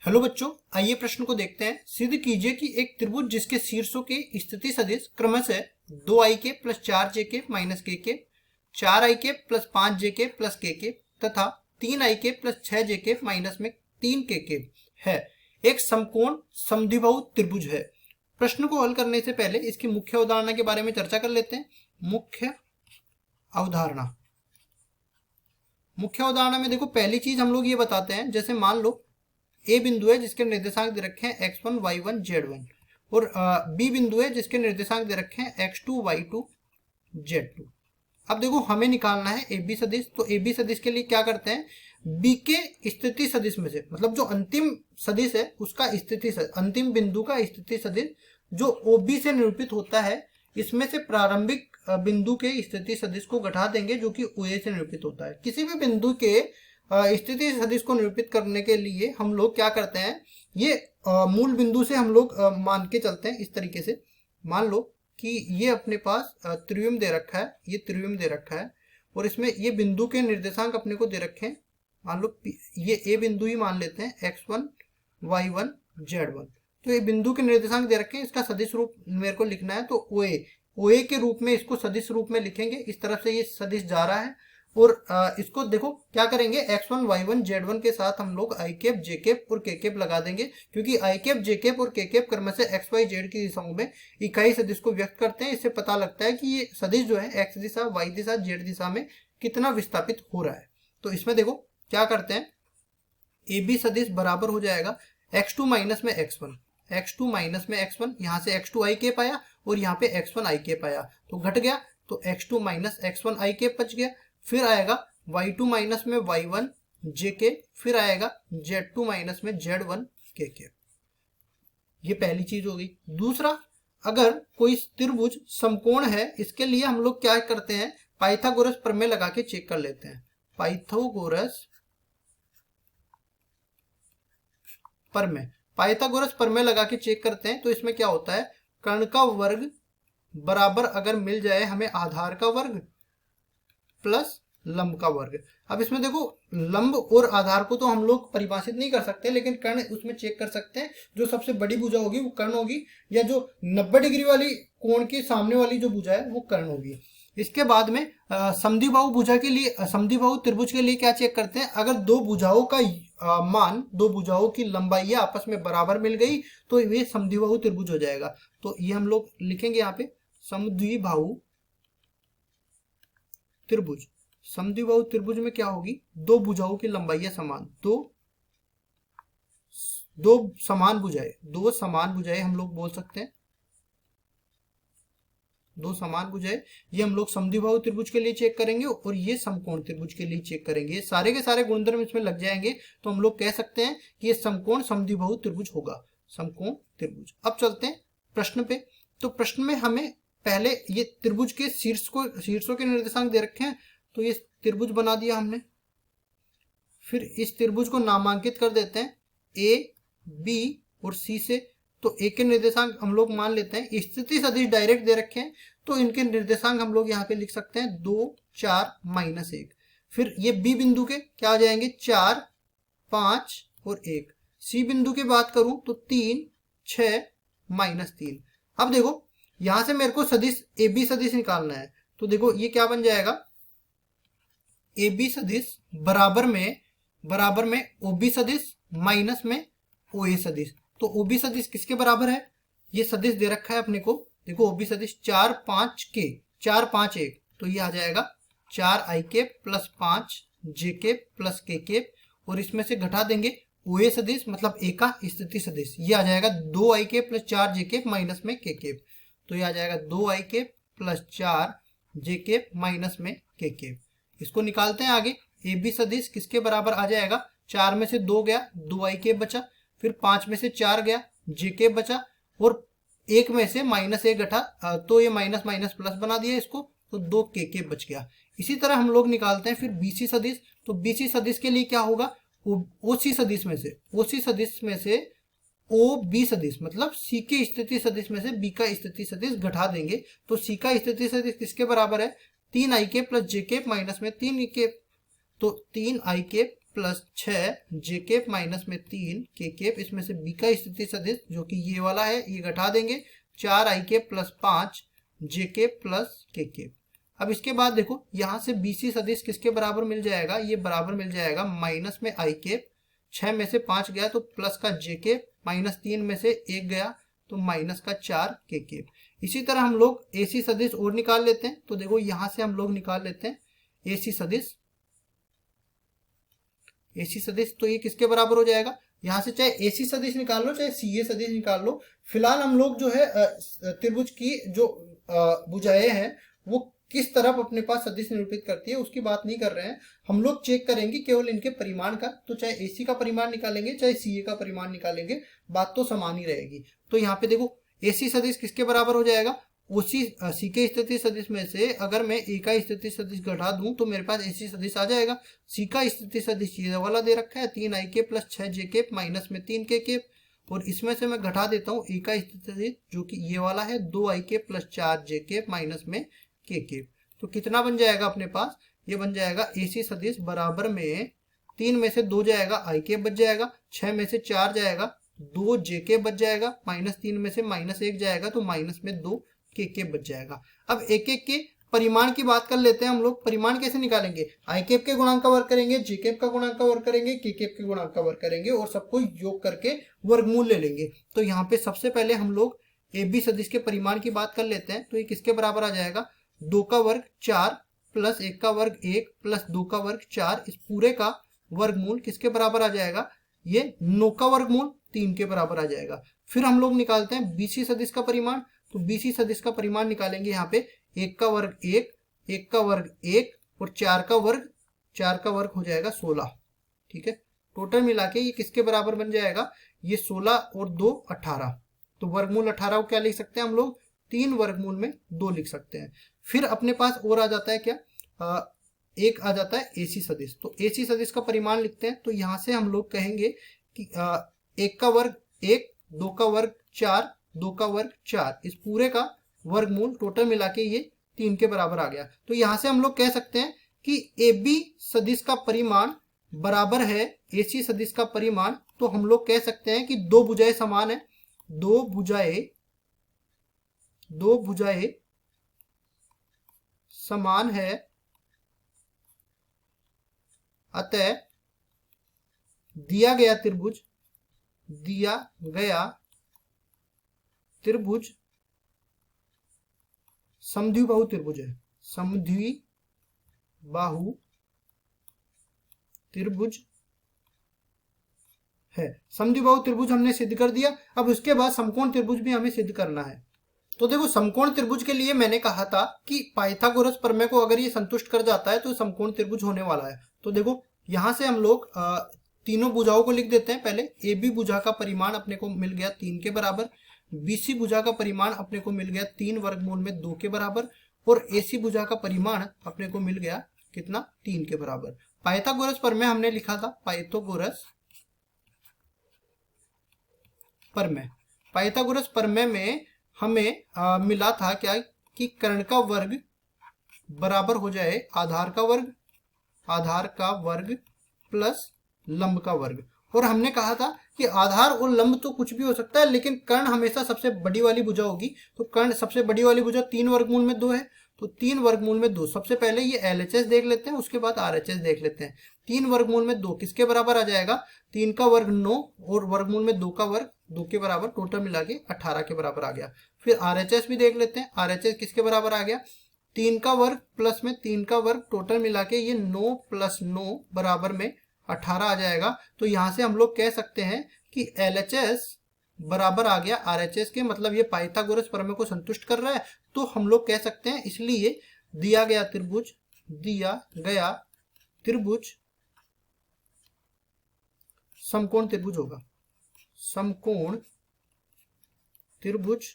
Hello बच्चों, आइए प्रश्न को देखते हैं। सिद्ध कीजिए कि एक त्रिभुज जिसके शीर्षों के स्थिति सदिश क्रमशः 2ik प्लस 4jk माइनस के 4ik प्लस 5jk प्लस के तथा 3ik प्लस 6jk माइनस में 3k है, एक समकोण समद्विबाहु त्रिभुज है। प्रश्न को हल करने से पहले इसकी मुख्य अवधारणा के बारे में चर्चा कर लेते हैं। मुख्य अवधारणा में देखो, पहली चीज हम लोग ये बताते हैं, जैसे मान लो ए बिंदु है जिसके निर्देशांक दे रखे हैं x1 y1 z1 और बी बिंदु है जिसके निर्देशांक दे रखे हैं x2 y2 z2। अब देखो हमें निकालना है ए बी सदिश। तो ए बी सदिश के लिए क्या करते हैं, बी के स्थिति सदिश में से, मतलब जो अंतिम सदिश है उसका अंतिम बिंदु का स्थिति सदिश जो ओ बी से निरूपित होता है, इसमें से प्रारंभिक बिंदु के स्थिति सदिश को घटा देंगे जो कि ओ ए से निरूपित होता है। किसी भी बिंदु के स्थिति सदिश को निरूपित करने के लिए हम लोग क्या करते हैं, ये मूल बिंदु से हम लोग मान के चलते हैं। इस तरीके से मान लो कि ये अपने पास त्रिविम दे रखा है, ये त्रिविम दे रखा है और इसमें ये बिंदु के निर्देशांक अपने को दे रखे हैं। मान लो ये ए बिंदु ही मान लेते हैं, x1 y1 z1। तो ये बिंदु के निर्देशांक दे रखे हैं, इसका सदिश रूप मेरे को लिखना है। तो ओ ए के रूप में इसको सदिश रूप में लिखेंगे। इस तरफ से ये सदिश जा रहा है और इसको देखो क्या करेंगे, x1 y1 z1 के साथ हम लोग i कैप j कैप और k कैप लगा देंगे, क्योंकि i कैप j कैप और k कैप क्रमशः x y z की दिशाओं में इकाई सदिश को व्यक्त करते हैं। इससे पता लगता है कि ये सदिश जो है x दिशा y दिशा z दिशा में कितना विस्थापित हो रहा है। तो इसमें देखो क्या करते हैं, ए बी सदिश बराबर हो जाएगा x2 माइनस में x1, x2 माइनस में x1, यहाँ से x2 i कैप आया और यहाँ पे x1 i कैप आया तो घट गया, तो x2 minus x1 i cap बच गया। फिर आएगा y2 माइनस में y1 jk, फिर आएगा z2 माइनस में z1 kk। ये पहली चीज हो गई। दूसरा, अगर कोई त्रिभुज समकोण है, इसके लिए हम लोग क्या करते हैं, पाइथागोरस प्रमेय लगा के चेक कर लेते हैं। पाइथागोरस प्रमेय लगा के चेक करते हैं। तो इसमें क्या होता है, कर्ण का वर्ग बराबर अगर मिल जाए हमें आधार का वर्ग प्लस लंब का वर्ग। अब इसमें देखो लंब और आधार को तो हम लोग परिभाषित नहीं कर सकते, लेकिन कर्ण उसमें चेक कर सकते हैं। जो सबसे बड़ी भुजा होगी वो कर्ण होगी, या जो 90 डिग्री वाली कोण के सामने वाली जो भुजा है वो कर्ण होगी। इसके बाद में समद्विबाहु त्रिभुज के लिए क्या चेक करते हैं, अगर दो भुजाओं का मान, दो भुजाओं की लंबाई आपस में बराबर मिल गई तो ये समद्विबाहु त्रिभुज हो जाएगा। तो ये हम लोग लिखेंगे यहाँ पे समद्विबाहु त्रिभुज में क्या होगी, दो भुजाओं की लंबाई समान, दो समान भुजाएं हम लोग बोल सकते हैं, दो समान भुजाएं। ये हम लोग समद्विबाहु त्रिभुज के लिए चेक करेंगे और ये समकोण त्रिभुज के लिए चेक करेंगे। ये सारे के सारे गुणधर्म इसमें लग जाएंगे तो हम लोग कह सकते हैं कि ये समकोण समद्विबाहु त्रिभुज होगा, समकोण त्रिभुज। अब चलते हैं प्रश्न पे। तो प्रश्न में हमें पहले ये त्रिभुज के शीर्षों के निर्देशांक दे रखे हैं, तो ये त्रिभुज बना दिया हमने। फिर इस त्रिभुज को नामांकित कर देते हैं ए बी और सी से। तो ए के निर्देशांक हम लोग मान लेते हैं, स्थिति सदिश डायरेक्ट दे रखे हैं तो इनके निर्देशांक हम लोग यहाँ पे लिख सकते हैं 2 4 माइनस 1। फिर ये बी बिंदु के क्या आ जाएंगे, 4 5 और 1। सी बिंदु की बात करूं तो 3 6 माइनस 3। अब देखो यहां से मेरे को सदिश ए बी सदिश निकालना है। तो देखो ये क्या बन जाएगा, ए बी सदिश बराबर में ओ बी सदिश माइनस में ओ ए सदिश। तो ओ बी सदिश किसके बराबर है, ये सदिश दे रखा है अपने को। देखो ओ बी सदिश 4 5 1, तो ये आ जाएगा 4 i cap plus 5 j cap plus k cap, और इसमें से घटा देंगे ओ ए सदिश मतलब ए का स्थिति सदिश, ये आ जाएगा 2 i cap plus 4 j cap minus में k कैप। तो ये आ जाएगा 2 i cap plus 4 j cap minus में k कैप। इसको निकालते हैं आगे। ए बी सदिश किसके बराबर आ जाएगा, 4 में से 2 गया, 2 i कैप बचा, फिर 5 में से 4 गया, j कैप बचा, और 1 में से माइनस 1 घटा तो ये माइनस माइनस प्लस बना दिया इसको, तो 2 k कैप बच गया। इसी तरह हम लोग निकालते हैं फिर बीसी सदिश। तो बीसी सदिश के लिए क्या होगा, ओसी सदिश में से ओ बी सदिश मतलब सी के स्थिति सदिश में से बी का स्थिति सदिश घटा देंगे। तो सी का स्थिति सदिश किसके बराबर है, 3 i cap plus j cap minus में 3 कैप। तो 3 i cap plus 6 j cap minus में 3 के केप, इसमें से बी का स्थिति सदिश जो कि ये वाला है ये घटा देंगे, 4 i cap plus 5 j cap plus k cap. अब इसके बाद देखो यहाँ से बीसी सदिश किसके बराबर मिल जाएगा, ये बराबर मिल जाएगा माइनस में आई केप, 6 में से 5 गया तो प्लस का जे केप, माइनस 3 में से 1 गया तो माइनस का 4 के केप। इसी तरह हम लोग एसी सदिश और निकाल लेते हैं। तो देखो यहां से हम लोग निकाल लेते हैं एसी सदिश। एसी सदिश तो ये किसके बराबर हो जाएगा, यहां से चाहे एसी सदिश निकाल लो चाहे सीए सदिश निकाल लो। फिलहाल हम लोग जो है त्रिभुज की जो भुजाएं हैं वो किस तरफ अपने पास सदिश निरूपित करती है उसकी बात नहीं कर रहे हैं, हम लोग चेक करेंगे केवल इनके परिमाण का। तो चाहे एसी का परिमाण निकालेंगे चाहे सीए का परिमाण निकालेंगे, बात तो समान ही रहेगी। तो यहाँ पे देखो एसी सदिश किसके बराबर हो जाएगा, उसी सी के स्थिति सदिश में से अगर मैं ए का स्थिति सदिश घटा दूं तो मेरे पास एसी सदिश आ जाएगा। सी का स्थिति सदिश ये वाला दे रखा है 3 आई के प्लस 6 जे केप माइनस में 3 के केप, और इसमें से मैं घटा देता हूँ ए का स्थिति सदिश जो कि ये वाला है 2 आई के प्लस 4 जे केप माइनस में के केप। तो कितना बन जाएगा अपने पास, ये बन जाएगा एसी सदिश बराबर में 3 में से 2 जाएगा आई केप बच जाएगा, 6 में से 4 जाएगा 2 जे केप बच जाएगा, माइनस 3 में से माइनस 1 जाएगा तो माइनस में 2 के केप बच जाएगा। अब एक एक के परिमाण की बात कर लेते हैं हम लोग। परिमाण कैसे निकालेंगे, आई केप के गुणांक का वर्ग करेंगे, जे केप का गुणांक का वर्ग करेंगे, के केप के गुणांक का वर्ग करेंगे और सबको योग करके वर्गमूल ले लेंगे। तो यहाँ पे सबसे पहले हम लोग ए बी सदिश के परिमाण की बात कर लेते हैं। तो ये किसके बराबर आ जाएगा, 2 का वर्ग 4 प्लस 1 का वर्ग 1 प्लस 2 का वर्ग 4, इस पूरे का वर्गमूल किसके बराबर आ जाएगा, ये 9 का वर्गमूल 3 के बराबर आ जाएगा। फिर हम लोग निकालते हैं बीसी सदिश का परिमाण। तो बीसी सदिश का परिमाण निकालेंगे यहाँ पे 1 का वर्ग 1, 1 का वर्ग 1 और 4 का वर्ग हो जाएगा 16। ठीक है, टोटल मिला के ये किसके बराबर बन जाएगा, ये 16 और 2 18। तो वर्गमूल 18 को क्या लिख सकते हैं हम लोग, 3 वर्गमूल में 2 लिख सकते हैं। फिर अपने पास और आ जाता है क्या, एक आ जाता है एसी सदिश। तो एसी सदिश का परिमाण लिखते हैं। तो यहाँ से हम लोग कहेंगे कि 1 का वर्ग 1, 2 का वर्ग 4, 2 का वर्ग 4, इस पूरे का वर्गमूल टोटल मिला के ये 3 के बराबर आ गया। तो यहाँ से हम लोग कह सकते हैं कि ए बी सदिश का परिमाण बराबर है एसी सदिश का परिमाण। तो हम लोग कह सकते हैं कि दो भुजाएं समान है, दो भुजाएं समान है, अतः दिया गया त्रिभुज समद्विबाहु त्रिभुज है, समद्विबाहु त्रिभुज है। समद्विबाहु त्रिभुज हमने सिद्ध कर दिया। अब उसके बाद समकोण त्रिभुज भी हमें सिद्ध करना है। तो देखो समकोण त्रिभुज के लिए मैंने कहा था कि पाइथागोरस प्रमेय को अगर ये संतुष्ट कर जाता है तो समकोण त्रिभुज होने वाला है। तो देखो यहां से हम लोग तीनों भुजाओं को लिख देते हैं। पहले ए बी भुजा का परिमाण अपने को मिल गया 3 के बराबर, बीसी भुजा का परिमाण अपने को मिल गया 3 वर्गमूल में 2 के बराबर, और एसी भुजा का परिमाण अपने को मिल गया कितना, 3 के बराबर। पाइथागोरस प्रमेय हमने लिखा था, पाइथागोरस प्रमेय में हमें मिला था क्या कि कर्ण का वर्ग बराबर हो जाए आधार का वर्ग प्लस लंब का वर्ग। और हमने कहा था कि आधार और लंब तो कुछ भी हो सकता है लेकिन कर्ण हमेशा सबसे बड़ी वाली भुजा होगी। तो कर्ण सबसे बड़ी वाली भुजा 3 वर्गमूल में 2 है, तो 3 वर्गमूल में 2। सबसे पहले ये LHS देख लेते हैं, उसके बाद RHS देख लेते हैं। 3 वर्गमूल में 2 किसके बराबर आ जाएगा, 3 का वर्ग 9 और वर्गमूल में 2 का वर्ग 2 के बराबर, टोटल मिला के 18 के बराबर आ गया। फिर RHS भी देख लेते हैं। RHS किसके बराबर आ गया, 3 का वर्ग प्लस में 3 का वर्ग, टोटल मिला के ये 9 प्लस 9 बराबर में 18 आ जाएगा। तो यहां से हम लोग कह सकते हैं कि LHS बराबर आ गया RHS के, मतलब ये पाइथागोरस प्रमेय को संतुष्ट कर रहा है। तो हम लोग कह सकते हैं इसलिए दिया गया त्रिभुज समकोण त्रिभुज होगा, समकोण त्रिभुज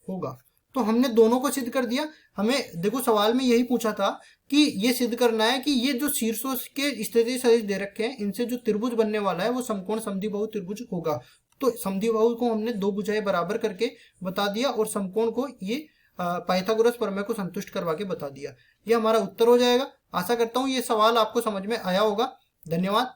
होगा। तो हमने दोनों को सिद्ध कर दिया। हमें देखो सवाल में यही पूछा था कि ये सिद्ध करना है कि ये जो शीर्षों के स्थिति सदिश दे रखे हैं इनसे जो त्रिभुज बनने वाला है वो समकोण समद्विबाहु त्रिभुज होगा। तो समद्विबाहु को हमने दो भुजाएं बराबर करके बता दिया और समकोण को ये पाइथागोरस प्रमेय को संतुष्ट करवा के बता दिया। ये हमारा उत्तर हो जाएगा। आशा करता हूँ ये सवाल आपको समझ में आया होगा। धन्यवाद।